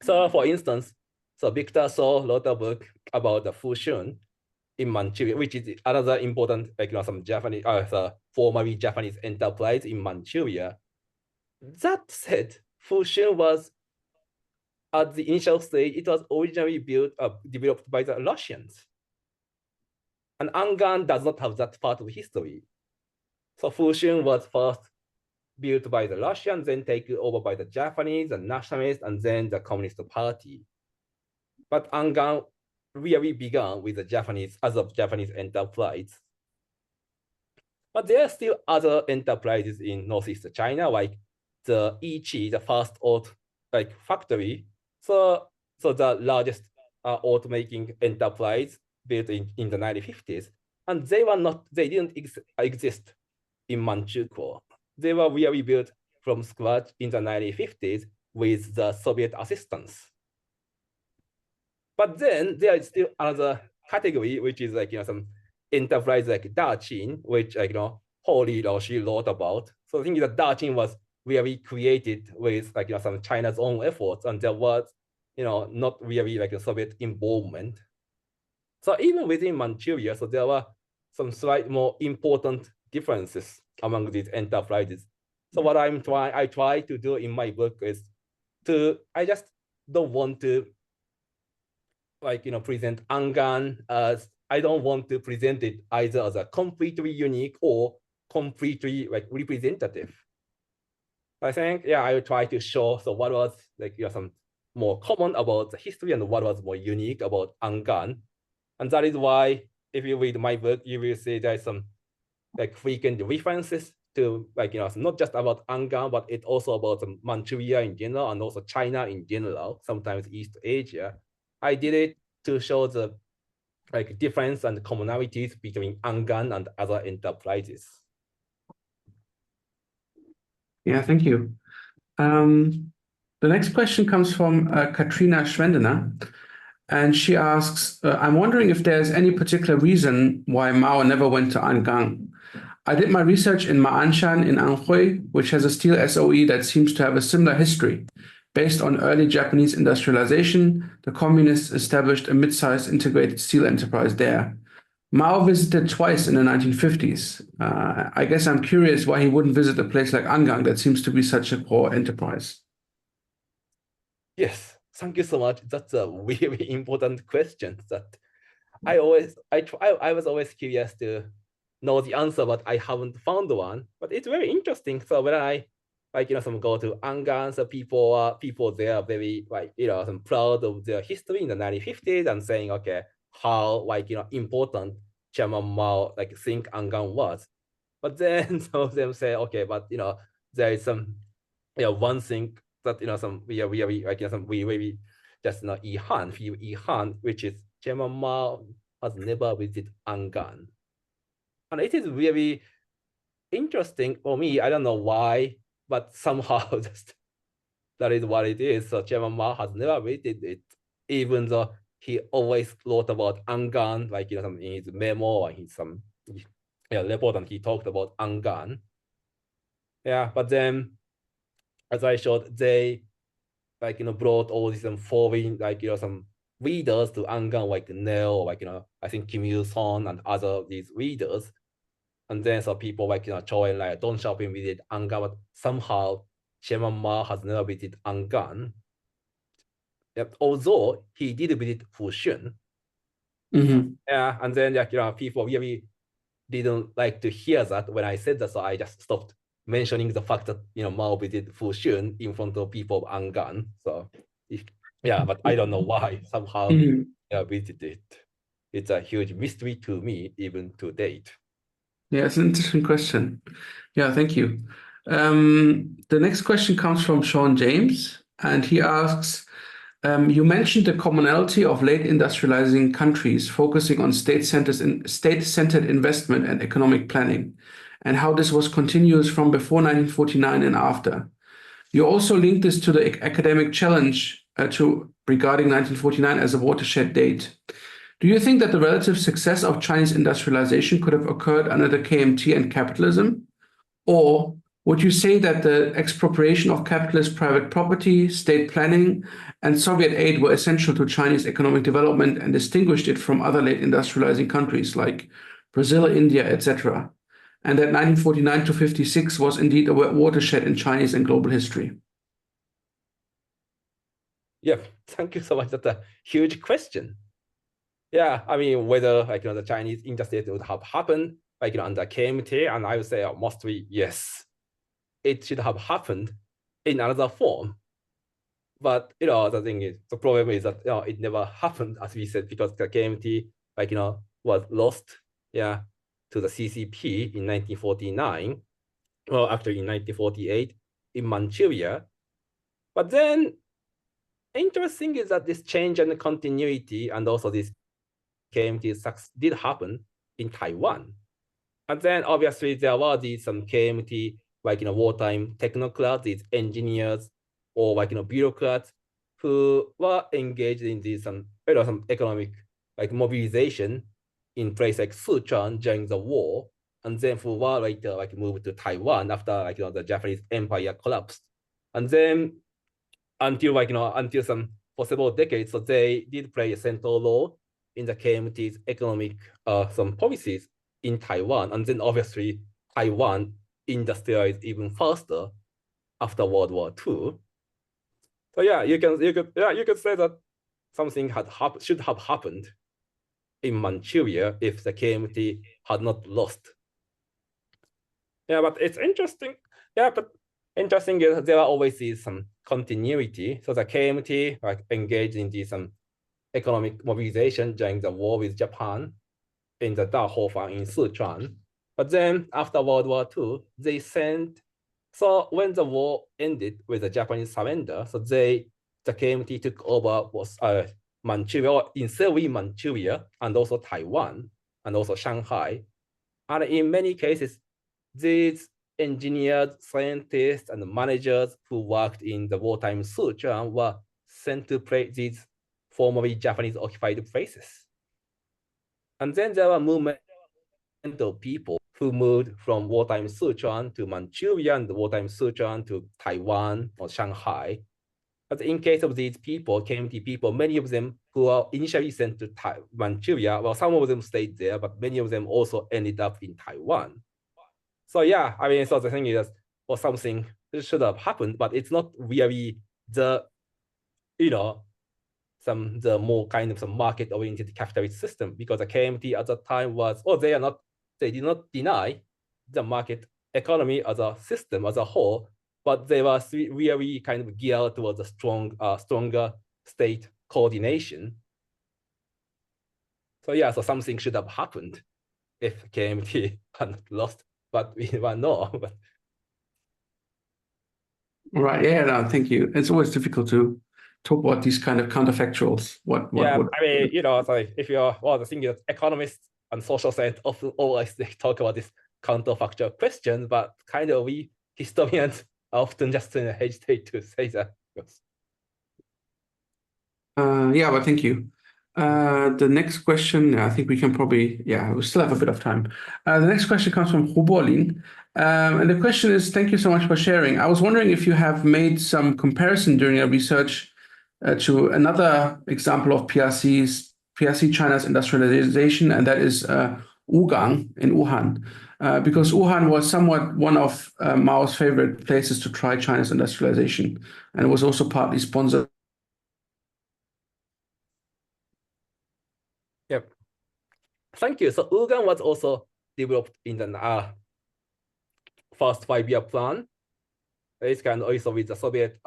So for instance, so Victor Saw wrote a book about the fusion in Manchuria, which is another important, some Japanese, formerly Japanese enterprise in Manchuria. That said, fusion was at the initial stage, it was originally developed by the Russians. And Angan does not have that part of history. So fusion was first built by the Russians, then taken over by the Japanese, the nationalists, and then the Communist Party. But Angan really began with the Japanese enterprise. But there are still other enterprises in Northeast China, like the Ichi, the first factory. So the largest automaking enterprise built in the 1950s. And they didn't exist in Manchukuo. They were really built from scratch in the 1950s with the Soviet assistance. But then there is still another category, which is some enterprise like Dachin, which Holy Roshi wrote about. So I think that Dachin was really created with some China's own efforts, and there was not really a Soviet involvement. So even within Manchuria, so there were some slight more important differences among these enterprises. So what I try to do in my book is I just don't want to present Angan as, I don't want to present it either as a completely unique or completely representative. I think, I will try to show what was some more common about the history and what was more unique about Angan. And that is why if you read my book, you will see there's some frequent references to not just about Angan, but it's also about Manchuria in general and also China in general, sometimes East Asia. I did it to show the difference and commonalities between Angan and other enterprises. Yeah, thank you. The next question comes from Katrina Schwendener, and she asks, I'm wondering if there's any particular reason why Mao never went to Angang. I did my research in Ma'anshan in Anhui, which has a steel SOE that seems to have a similar history. Based on early Japanese industrialization, the communists established a mid-sized integrated steel enterprise there. Mao visited twice in the 1950s. I guess I'm curious why he wouldn't visit a place like Angang that seems to be such a core enterprise. Yes, thank you so much. That's a really important question that I was always curious to know the answer, but I haven't found one. But it's very interesting. So when I go to Angan, so people there are very some proud of their history in the 1950s and saying, okay, how important Chairman Mao think Angan was. But then some of them say, okay, but there is some one thing that some we really just Yihan, which is Chairman Mao has never visited Angan. And it is really interesting for me. I don't know why, but somehow just that is what it is. So Chairman Mao has never visited it, even though he always wrote about Angan, in his memo or in some report, and he talked about Angan. Yeah, but then as I showed, they brought all these foreign some readers to Angan, like Neo, I think Kim Il-sung and other these readers. And then so people Choi and Dong Xiaoping visit Angan, but somehow Chairman Mao has never visited Angan. Yep, although he did visit Fushun. Mm-hmm. Yeah, and then people really didn't like to hear that when I said that, so I just stopped mentioning the fact that Mao visited Fushun in front of people of Angan. So but I don't know why somehow visited it. It's a huge mystery to me even to date. Yeah, it's an interesting question. Yeah, thank you. The next question comes from Sean James, and he asks, you mentioned the commonality of late industrializing countries focusing on state-centered investment and economic planning, and how this was continuous from before 1949 and after. You also linked this to the academic challenge regarding 1949 as a watershed date. Do you think that the relative success of Chinese industrialization could have occurred under the KMT and capitalism? Or would you say that the expropriation of capitalist private property, state planning, and Soviet aid were essential to Chinese economic development and distinguished it from other late industrializing countries like Brazil, India, etc., and that 1949 to 56 was indeed a watershed in Chinese and global history? Yeah, thank you so much. That's a huge question. Yeah, I mean, whether the Chinese injustice would have happened under KMT, and I would say mostly yes, it should have happened in another form. But the thing is, the problem is that it never happened, as we said, because the KMT was lost, yeah, to the CCP in 1949, well, actually in 1948 in Manchuria. But then, interesting is that this change and continuity, and also this KMT did happen in Taiwan. And then obviously there were some KMT, wartime technocrats, these engineers, or bureaucrats who were engaged in this some economic mobilization in places like Sichuan during the war, and then who were later moved to Taiwan after the Japanese Empire collapsed. And then until until some for several decades, so they did play a central role in the KMT's economic some policies in Taiwan, and then obviously Taiwan industrialized even faster after World War II. So yeah, you could say that something should have happened in Manchuria if the KMT had not lost. Yeah, but it's interesting. Yeah, but interesting is there are always some continuity. So the KMT engaged in some economic mobilization during the war with Japan in the Dahofa in Sichuan. But then after World War II, they sent, so when the war ended with the Japanese surrender, so the KMT took over was Manchuria, instead of Manchuria, and also Taiwan, and also Shanghai. And in many cases, these engineers, scientists, and managers who worked in the wartime Sichuan were sent to these formerly Japanese occupied places. And then there were movement of people who moved from wartime Sichuan to Manchuria and wartime Sichuan to Taiwan or Shanghai. But in case of these people, KMT people, many of them who were initially sent to Manchuria, well, some of them stayed there, but many of them also ended up in Taiwan. So yeah, I mean, so the thing is, or something should have happened, but it's not really the, the more kind of some market-oriented capitalist system, because the KMT at the time was, they did not deny the market economy as a system as a whole, but they were really kind of geared towards a stronger state coordination. So yeah, so something should have happened if KMT had lost, but we don't know. Right. Yeah. No, thank you. It's always difficult to talk about these kind of counterfactuals. What Yeah, would... I mean, so if you're, well, the thing is, economists and social science often always talk about this counterfactual question, but kind of we historians often just hesitate to say that. Yeah, well, thank you. The next question, I think we can probably, we still have a bit of time. The next question comes from Hubolin. And the question is, thank you so much for sharing. I was wondering if you have made some comparison during your research to another example of PRC China's industrialization, and that is Wugang in Wuhan. Because Wuhan was somewhat one of Mao's favorite places to try China's industrialization, and it was also partly sponsored. Yep. Thank you. So Wugan was also developed in the first 5-year plan. It's kind of also with the Soviet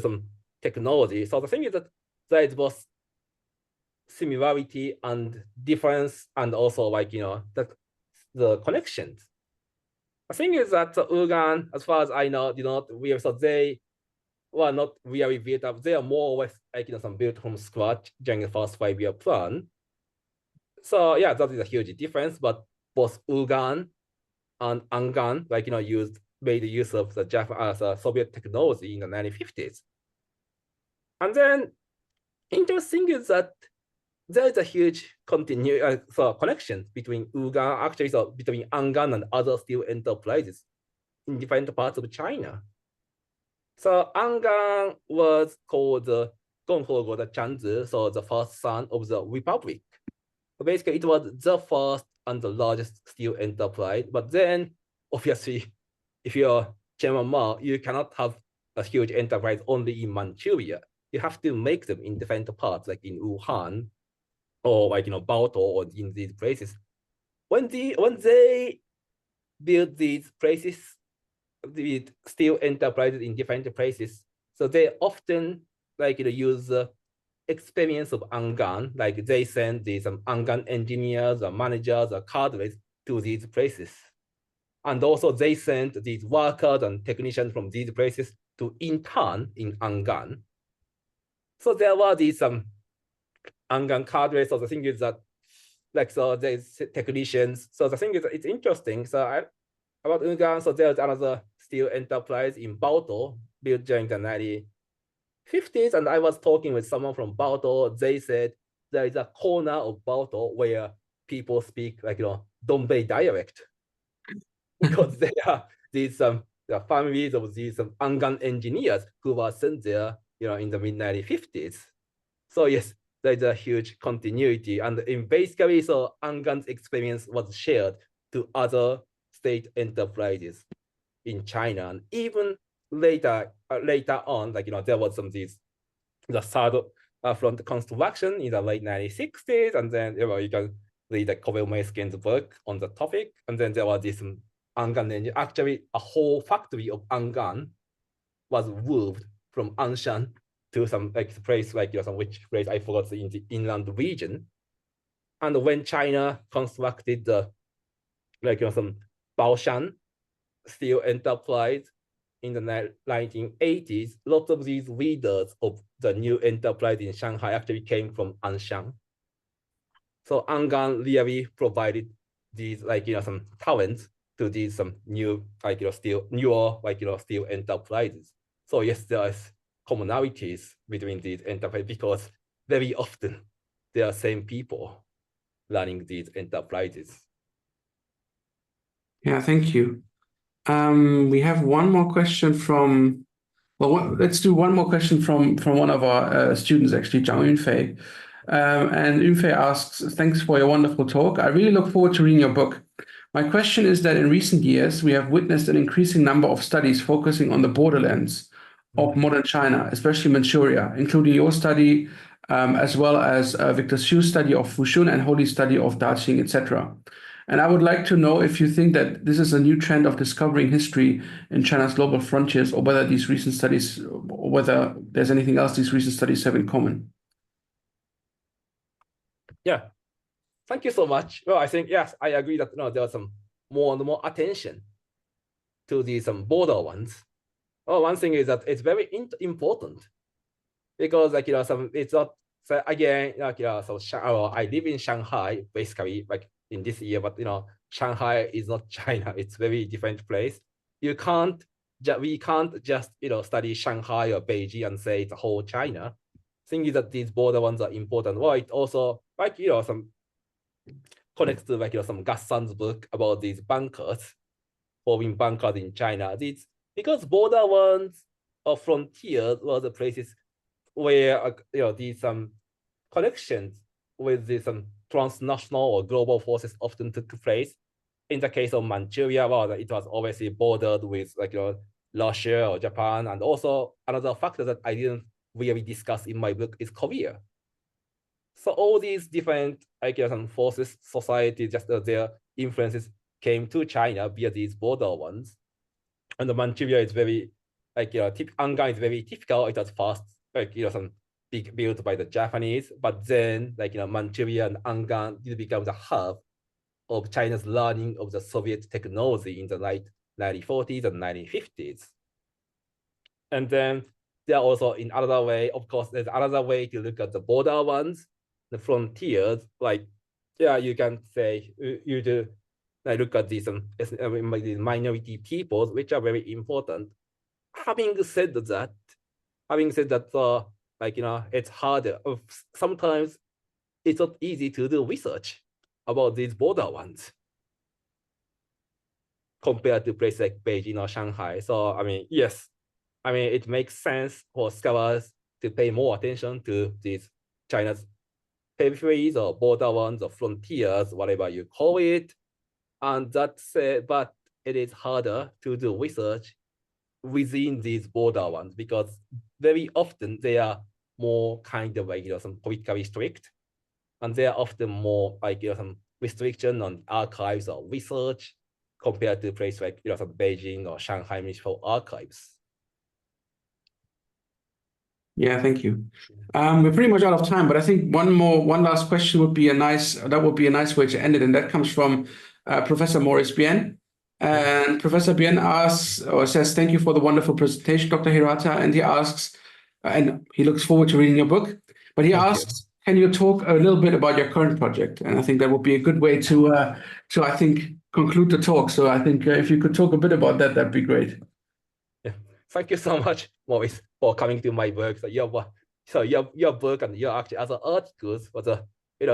some technology. So the thing is that there is both similarity and difference, and also the connections. The thing is that Wugan, as far as I know, so they were not really built up. They are more or less some built from scratch during the first 5-year plan. So yeah, that is a huge difference. But both Wugan and Angan, made use of the Soviet technology in the 1950s. And then interesting is that there is a huge connection between Ugan, actually, so between Angan and other steel enterprises in different parts of China. So Angan was called the Gonghuo the Chanzi, so the first son of the Republic. So basically, it was the first and the largest steel enterprise. But then, obviously, if you're Chairman Mao, you cannot have a huge enterprise only in Manchuria. You have to make them in different parts, like in Wuhan or like Baotou or in these places. When they build these places, the steel enterprises in different places, so they often use experience of Angan, like they send these Angan engineers or managers or cadres to these places. And also they send these workers and technicians from these places to intern in Angan. So there were these Angan cadres. So the thing is that, so there's technicians. So the thing is, it's interesting. So about Angan, so there's another steel enterprise in Baotou built during the 1950s. And I was talking with someone from Baotou. They said there is a corner of Baotou where people speak Dongbei dialect because they are these the families of these Angan engineers who were sent there, in the mid 1950s. So yes, there's a huge continuity, and in basically, so Angan's experience was shared to other state enterprises in China, and even later on, there was some the third front construction in the late 1960s, and then you can read the Kobe Meiskin's book on the topic, and then there was this Angan engine. Actually, a whole factory of Angan was moved from Anshan to some place some which place I forgot in the inland region. And when China constructed the some Baoshan steel enterprise in the 1980s, lots of these leaders of the new enterprise in Shanghai actually came from Anshan. So Angan really provided these some talents to these some new steel enterprises. So yes, there is commonalities between these enterprises because very often they are same people running these enterprises. Yeah, thank you. We have one more question from, well, let's do one more question from one of our students, actually, Zhang Yunfei. And Yunfei asks, thanks for your wonderful talk. I really look forward to reading your book. My question is that in recent years, we have witnessed an increasing number of studies focusing on the borderlands of modern China, especially Manchuria, including your study, as well as Victor Hsu's study of Fushun and Holy's study of Daxing, etc. And I would like to know if you think that this is a new trend of discovering history in China's global frontiers, or whether these recent studies, or whether there's anything else these recent studies have in common. Yeah, thank you so much. Well, I think, yes, I agree that there are some more and more attention to these border ones. Oh, one thing is that it's very important because it's not, so again, I live in Shanghai basically in this year, but Shanghai is not China. It's very different place. We can't just study Shanghai or Beijing and say it's a whole China. Thing is that these border ones are important. Well, it also some connects to some Gassan's book about these bunkers, forming bunkers in China. It's because border ones or frontiers were the places where these connections with these transnational or global forces often took place. In the case of Manchuria, well, it was obviously bordered with Russia or Japan, and also another factor that I didn't really discuss in my book is Korea. So all these different forces, societies, just their influences came to China via these border ones. And the Manchuria is very Angan is very typical. It was first some big built by the Japanese, but then Manchuria and Angan did become the hub of China's learning of the Soviet technology in the 1940s and 1950s. And then there are also in another way, of course, there's another way to look at the border ones, the frontiers, you can say you do look at these minority peoples, which are very important. Having said that, it's harder. Sometimes it's not easy to do research about these border ones compared to places like Beijing or Shanghai. So, I mean, yes, I mean, it makes sense for scholars to pay more attention to these China's peripheries or border ones or frontiers, whatever you call it. And that's but it is harder to do research within these border ones because very often they are more kind of like some politically strict, and they are often more like some restriction on archives or research compared to places like some Beijing or Shanghai municipal archives. Yeah, thank you. We're pretty much out of time, but I think one last question would be a nice way to end it, and that comes from Professor Maurice Bien. And Professor Bien asks or says, "Thank you for the wonderful presentation, Dr. Hirata." And he asks, and he looks forward to reading your book. But he asks, "Can you talk a little bit about your current project?" And I think that would be a good way to I think conclude the talk. So I think if you could talk a bit about that, that'd be great. Yeah. Thank you so much, Maurice, for coming to my work. So your book and your actually other articles was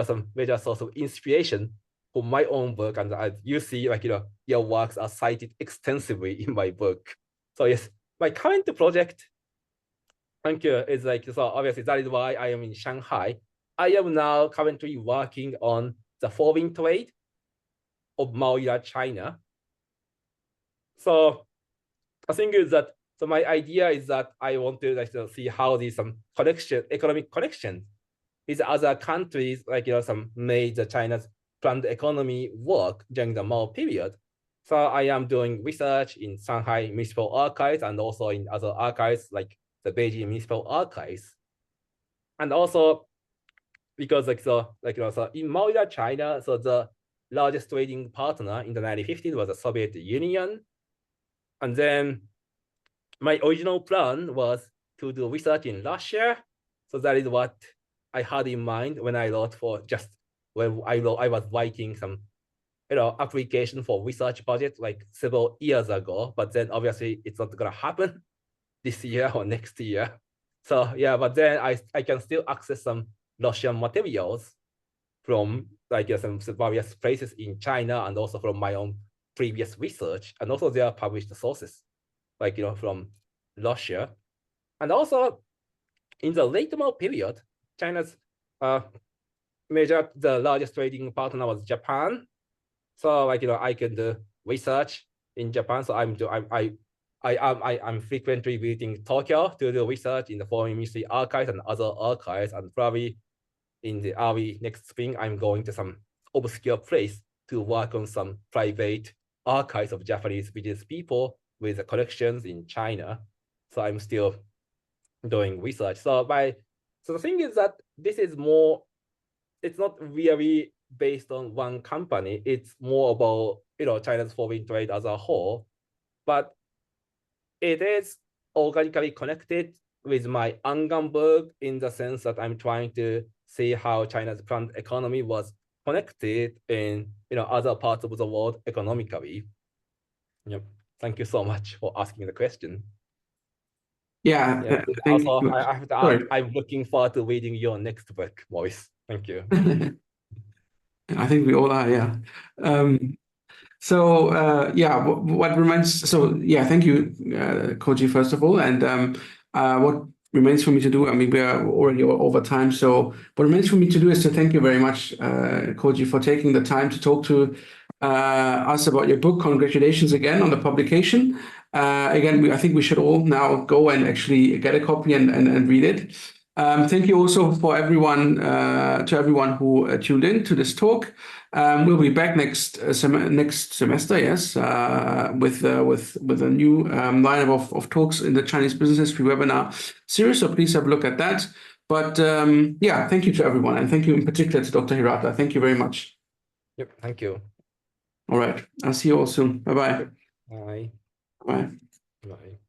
some major source of inspiration for my own work. And as you see, your works are cited extensively in my book. So yes, my current project, thank you, is so obviously that is why I am in Shanghai. I am now currently working on the foreign trade of Manchuria, China. So the thing is that my idea is that I want to see how these economic connections with other countries some made the China's planned economy work during the Mao period. So I am doing research in Shanghai Municipal Archives and also in other archives like the Beijing Municipal Archives. And also because so in Manchuria, China, so the largest trading partner in the 1950s was the Soviet Union. And then my original plan was to do research in Russia. So that is what I had in mind when I wrote when I was writing some application for research budget like several years ago, but then obviously it's not gonna happen this year or next year. So yeah, but then I can still access some Russian materials from some various places in China and also from my own previous research, and also their published sources, from Russia. And also in the late Mao period, China's the largest trading partner was Japan. So I can do research in Japan. So I'm frequently visiting Tokyo to do research in the Foreign Ministry archives and other archives, and probably in the early next spring, I'm going to some obscure place to work on some private archives of Japanese business people with the collections in China. So I'm still doing research. So the thing is that this is more, it's not really based on one company. It's more about China's foreign trade as a whole, but it is organically connected with my ongoing work in the sense that I'm trying to see how China's planned economy was connected in other parts of the world economically. Yep. Thank you so much for asking the question. Yeah, thank also, you. I have to add, I'm looking forward to reading your next book, Maurice. Thank you. I think we all are, yeah. What remains? So yeah, thank you, Koji, first of all. And what remains for me to do? I mean, we are already over time. So what remains for me to do is to thank you very much, Koji, for taking the time to talk to us about your book. Congratulations again on the publication. Again, I think we should all now go and actually get a copy and read it. Thank you also for everyone who tuned in to this talk. We'll be back next semester, yes, with a new lineup of talks in the Chinese Business History webinar series. So please have a look at that. But thank you to everyone, and thank you in particular to Dr. Hirata. Thank you very much. Yep, thank you. All right, I'll see you all soon. Bye-bye. Bye. Bye. Bye.